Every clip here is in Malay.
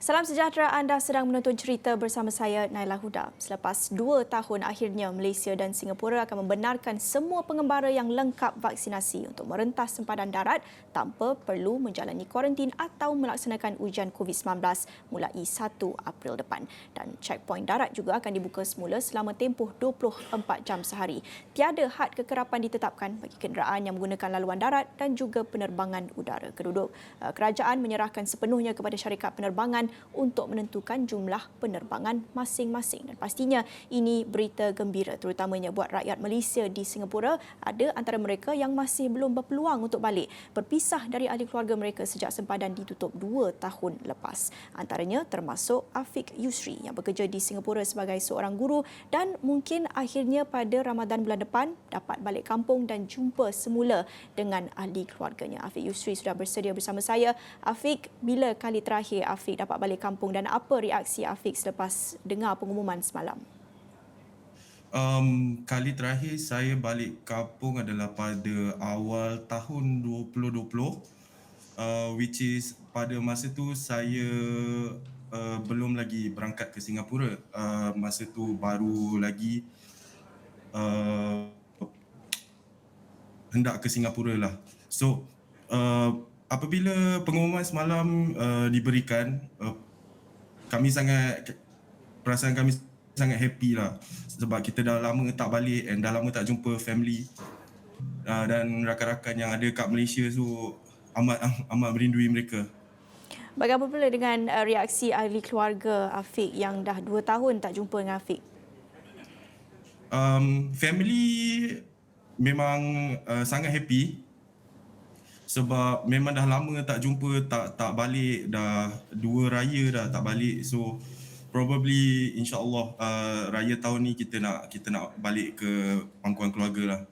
Salam sejahtera, anda sedang menonton cerita bersama saya, Naila Huda. Selepas 2 tahun akhirnya, Malaysia dan Singapura akan membenarkan semua pengembara yang lengkap vaksinasi untuk merentas sempadan darat tanpa perlu menjalani kuarantin atau melaksanakan ujian COVID-19 mulai 1 April depan. Dan checkpoint darat juga akan dibuka semula selama tempoh 24 jam sehari. Tiada had kekerapan ditetapkan bagi kenderaan yang menggunakan laluan darat dan juga penerbangan udara. Kerajaan menyerahkan sepenuhnya kepada syarikat penerbangan untuk menentukan jumlah penerbangan masing-masing. Dan pastinya ini berita gembira terutamanya buat rakyat Malaysia di Singapura. Ada antara mereka yang masih belum berpeluang untuk balik, berpisah dari ahli keluarga mereka sejak sempadan ditutup 2 tahun lepas. Antaranya termasuk Afiq Yusri yang bekerja di Singapura sebagai seorang guru dan mungkin akhirnya pada Ramadan bulan depan dapat balik kampung dan jumpa semula dengan ahli keluarganya. Afiq Yusri sudah bersedia bersama saya. Afiq, bila kali terakhir Afiq dapat balik kampung dan apa reaksi Afiq selepas dengar pengumuman semalam? Kali terakhir saya balik kampung adalah pada awal tahun 2020, which is pada masa tu saya belum lagi berangkat ke Singapura. Masa tu baru lagi uh, hendak ke Singapura lah. So, apabila pengumuman semalam diberikan, kami sangat perasaan kami sangat happy lah sebab kita dah lama tak balik dan dah lama tak jumpa family dan rakan-rakan yang ada kat Malaysia tu amat amat merindui mereka. Bagaimana pula dengan reaksi ahli keluarga Afiq yang dah 2 tahun tak jumpa dengan Afiq? Family memang sangat happy sebab memang dah lama tak jumpa, tak balik, dah 2 raya dah tak balik. So probably insya-Allah raya tahun ni kita nak balik ke pangkuan keluarga lah.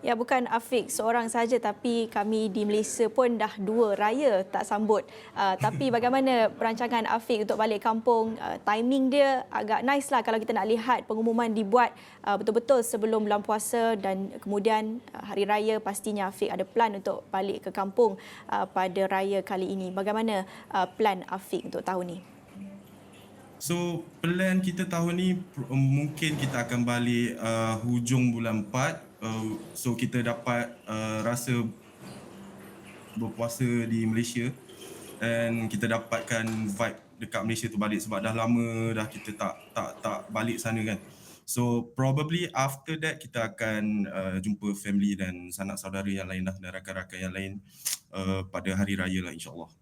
Ya, bukan Afiq seorang saja tapi kami di Malaysia pun dah 2 raya tak sambut. Tapi bagaimana perancangan Afiq untuk balik kampung? Timing dia agak nice lah kalau kita nak lihat pengumuman dibuat betul-betul sebelum bulan puasa dan kemudian hari raya pastinya Afiq ada plan untuk balik ke kampung pada raya kali ini. Bagaimana plan Afiq untuk tahun ini? So plan kita tahun ni mungkin kita akan balik hujung bulan 4. So kita dapat rasa berpuasa di Malaysia dan kita dapatkan vibe dekat Malaysia tu balik sebab dah lama dah kita tak balik sana kan. So probably after that kita akan jumpa family dan sanak saudara yang lain lah dan rakan-rakan yang lain pada hari raya lah insya-Allah.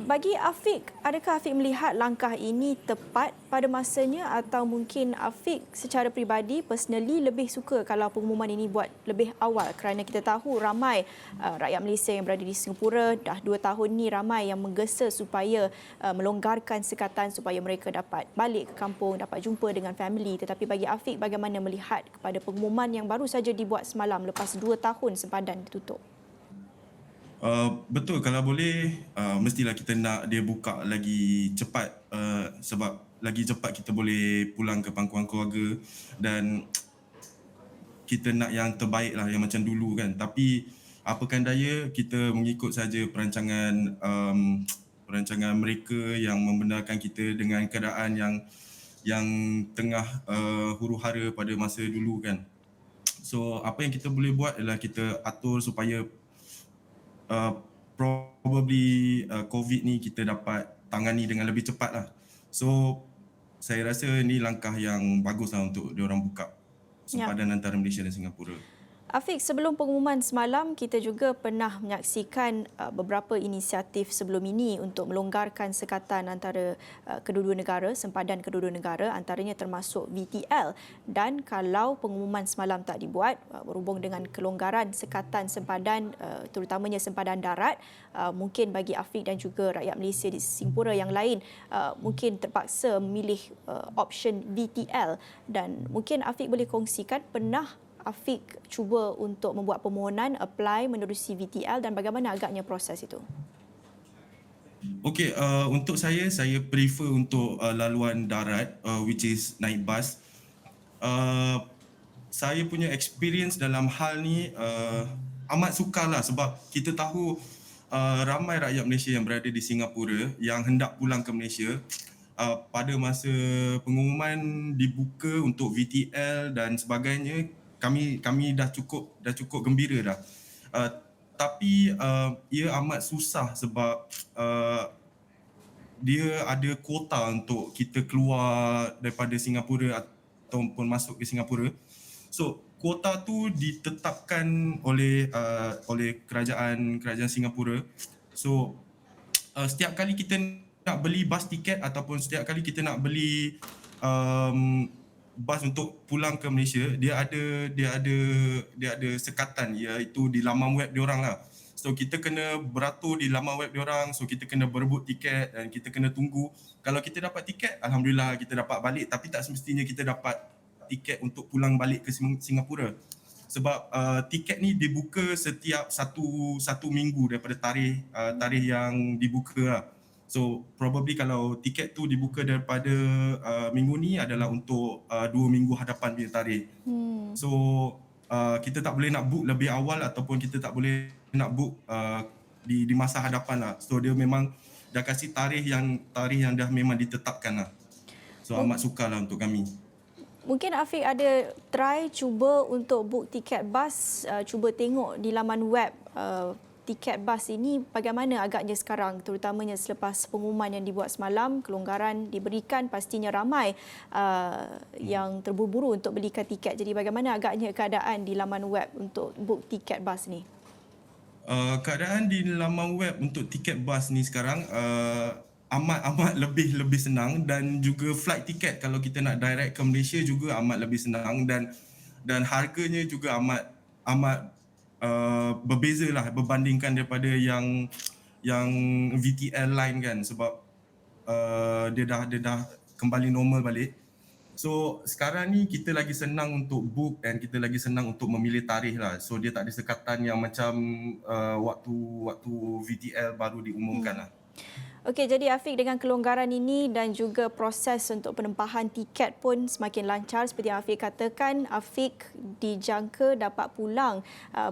Bagi Afiq, adakah Afiq melihat langkah ini tepat pada masanya atau mungkin Afiq secara peribadi, personally lebih suka kalau pengumuman ini buat lebih awal kerana kita tahu ramai rakyat Malaysia yang berada di Singapura dah 2 tahun ni ramai yang menggesa supaya melonggarkan sekatan supaya mereka dapat balik ke kampung, dapat jumpa dengan family. Tetapi bagi Afiq, bagaimana melihat kepada pengumuman yang baru saja dibuat semalam lepas 2 tahun sempadan ditutup? Betul, kalau boleh mestilah kita nak dia buka lagi cepat sebab lagi cepat kita boleh pulang ke pangkuan keluarga dan kita nak yang terbaik lah yang macam dulu kan. Tapi apakan daya kita mengikut saja perancangan mereka yang membenarkan kita dengan keadaan yang tengah huru-hara pada masa dulu kan. So apa yang kita boleh buat adalah kita atur supaya probably COVID ni kita dapat tangani dengan lebih cepat lah. So saya rasa ni langkah yang bagus lah untuk diorang buka sempadan antara Malaysia dan Singapura. Afiq, sebelum pengumuman semalam, kita juga pernah menyaksikan beberapa inisiatif sebelum ini untuk melonggarkan sekatan antara kedua-dua negara, sempadan kedua-dua negara, antaranya termasuk VTL. Dan kalau pengumuman semalam tak dibuat, berhubung dengan kelonggaran sekatan sempadan, terutamanya sempadan darat, mungkin bagi Afiq dan juga rakyat Malaysia di Singapura yang lain, mungkin terpaksa memilih option VTL. Dan mungkin Afiq boleh kongsikan pernah Afiq cuba untuk membuat permohonan, apply menerusi VTL dan bagaimana agaknya proses itu? Okey, untuk saya prefer untuk laluan darat, which is naik bas. Saya punya experience dalam hal ni amat sukarlah sebab kita tahu ramai rakyat Malaysia yang berada di Singapura yang hendak pulang ke Malaysia pada masa pengumuman dibuka untuk VTL dan sebagainya, kami dah cukup gembira dah. Uh, tapi ia amat susah sebab dia ada kuota untuk kita keluar daripada Singapura ataupun masuk ke Singapura. So kuota tu ditetapkan oleh kerajaan Singapura. So setiap kali kita nak beli bus tiket ataupun setiap kali kita nak beli bas untuk pulang ke Malaysia, dia ada sekatan, iaitu di laman web diorang lah. So kita kena beratur di laman web diorang, so kita kena berebut tiket dan kita kena tunggu. Kalau kita dapat tiket, alhamdulillah kita dapat balik, tapi tak semestinya kita dapat tiket untuk pulang balik ke Singapura. Sebab tiket ni dibuka setiap satu minggu daripada tarikh yang dibuka lah. So probably kalau tiket tu dibuka daripada minggu ni adalah untuk 2 minggu hadapan punya tarikh. So kita tak boleh nak book lebih awal ataupun kita tak boleh nak book di masa hadapan lah. So dia memang dah kasih tarikh yang dah memang ditetapkan lah. So amat sukar lah untuk kami. Mungkin Afiq ada cuba untuk book tiket bas, cuba tengok di laman web tiket bas ini bagaimana agaknya sekarang, terutamanya selepas pengumuman yang dibuat semalam, kelonggaran diberikan, pastinya ramai yang terburu-buru untuk belikan tiket. Jadi bagaimana agaknya keadaan di laman web untuk book tiket bas ni? Keadaan di laman web untuk tiket bas ni sekarang amat lebih senang, dan juga flight tiket kalau kita nak direct ke Malaysia juga amat lebih senang, dan harganya juga amat berbeza lah berbandingkan daripada yang VTL line kan, sebab dia dah kembali normal balik. So sekarang ni kita lagi senang untuk book dan kita lagi senang untuk memilih tarikh lah. So dia tak ada sekatan yang macam waktu VTL baru diumumkan lah. Okey, jadi Afiq, dengan kelonggaran ini dan juga proses untuk penempahan tiket pun semakin lancar seperti yang Afiq katakan, Afiq dijangka dapat pulang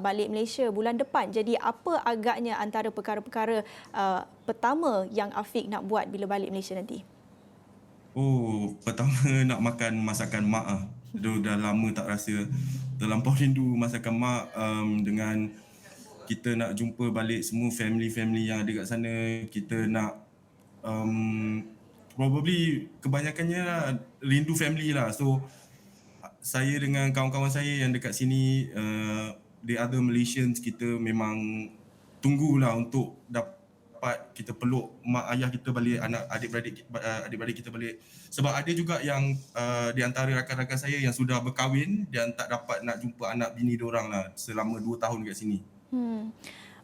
balik Malaysia bulan depan. Jadi apa agaknya antara perkara-perkara pertama yang Afiq nak buat bila balik Malaysia nanti? Pertama nak makan masakan mak lah. Dah lama tak rasa, terlampau rindu masakan mak, dengan kita nak jumpa balik semua family yang ada kat sana. Kita nak probably kebanyakannya rindu family lah. So saya dengan kawan-kawan saya yang dekat sini, the other Malaysians, kita memang tunggulah untuk dapat kita peluk mak ayah kita balik, adik-beradik kita balik. Sebab ada juga yang di antara rakan-rakan saya yang sudah berkahwin dan tak dapat nak jumpa anak bini diorang lah selama 2 tahun kat sini.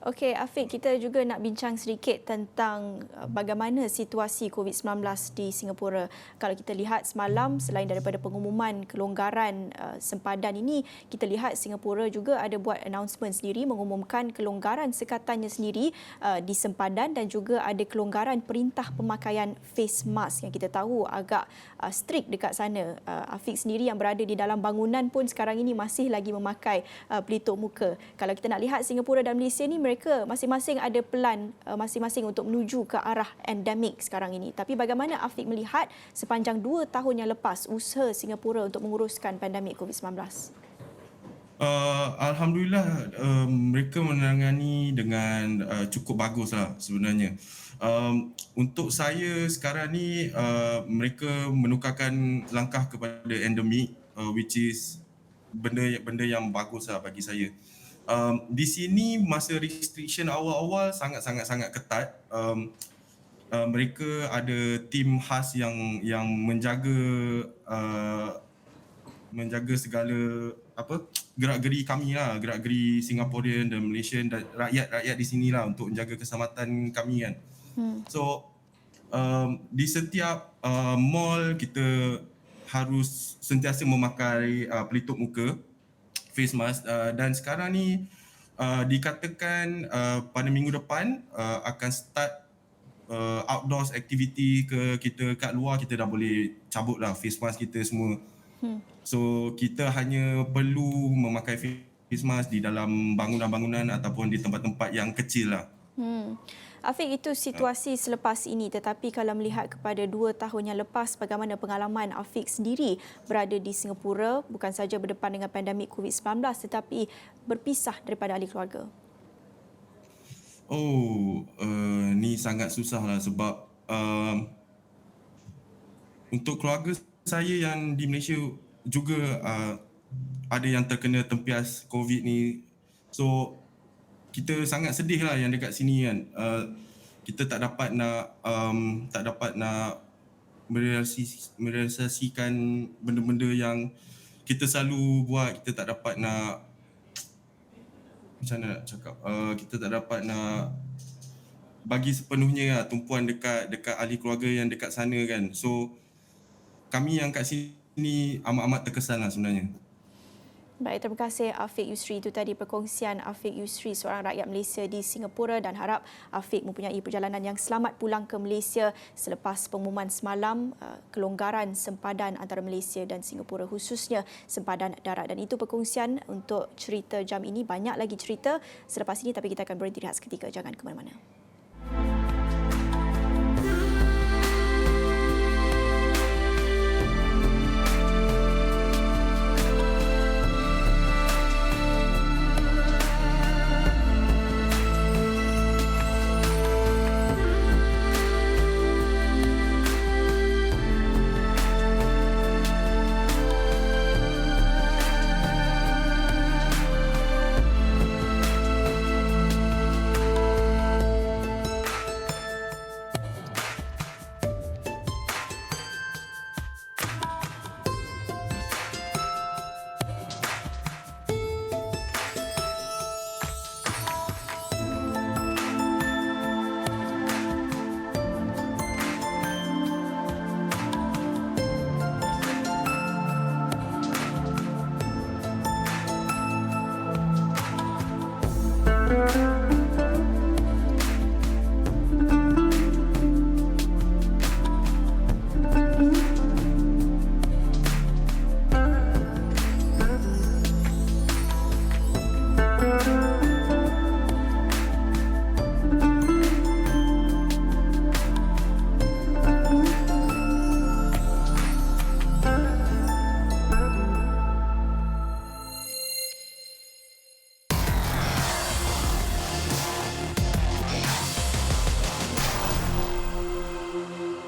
Okey, Afiq, kita juga nak bincang sedikit tentang bagaimana situasi COVID-19 di Singapura. Kalau kita lihat semalam, selain daripada pengumuman kelonggaran sempadan ini, kita lihat Singapura juga ada buat announcement sendiri, mengumumkan kelonggaran sekatannya sendiri di sempadan, dan juga ada kelonggaran perintah pemakaian face mask yang kita tahu agak strict dekat sana. Afiq sendiri yang berada di dalam bangunan pun sekarang ini masih lagi memakai pelitup muka. Kalau kita nak lihat Singapura dan Malaysia ni, mereka masing-masing ada plan masing-masing untuk menuju ke arah endemik sekarang ini. Tapi bagaimana Afiq melihat sepanjang 2 tahun yang lepas usaha Singapura untuk menguruskan pandemik COVID-19? Alhamdulillah, mereka menangani dengan cukup bagus lah sebenarnya. Untuk saya sekarang ni, mereka menukarkan langkah kepada endemik, which is benda yang bagus lah bagi saya. Di sini masa restriction awal-awal sangat ketat. Mereka ada tim khas yang menjaga segala gerak-geri kami lah, gerak-geri Singaporean dan Malaysian dan rakyat di sini lah, untuk menjaga keselamatan kami kan. So di setiap mall kita harus sentiasa memakai pelitup muka, face mask, dan sekarang ni dikatakan pada minggu depan akan start outdoors activity kita kat luar, kita dah boleh cabut lah face mask kita semua. So kita hanya perlu memakai face mask di dalam bangunan-bangunan ataupun di tempat-tempat yang kecil lah. Afiq, itu situasi selepas ini, tetapi kalau melihat kepada 2 tahun yang lepas, bagaimana pengalaman Afiq sendiri berada di Singapura, bukan saja berdepan dengan pandemik COVID-19 tetapi berpisah daripada ahli keluarga? Ni sangat susah lah sebab untuk keluarga saya yang di Malaysia juga ada yang terkena tempias COVID ni. So kita sangat sedih lah yang dekat sini kan. Kita tak dapat nak merealisasikan benda-benda yang kita selalu buat. Kita tak dapat nak, macam mana nak cakap, kita tak dapat nak bagi sepenuhnya lah tumpuan dekat ahli keluarga yang dekat sana kan. So kami yang kat sini amat-amat terkesan lah sebenarnya. Baik, terima kasih Afiq Yusri. Itu tadi perkongsian Afiq Yusri, seorang rakyat Malaysia di Singapura, dan harap Afiq mempunyai perjalanan yang selamat pulang ke Malaysia selepas pengumuman semalam kelonggaran sempadan antara Malaysia dan Singapura, khususnya sempadan darat. Dan itu perkongsian untuk cerita jam ini. Banyak lagi cerita selepas ini, tapi kita akan berhenti rehat seketika. Jangan ke mana-mana.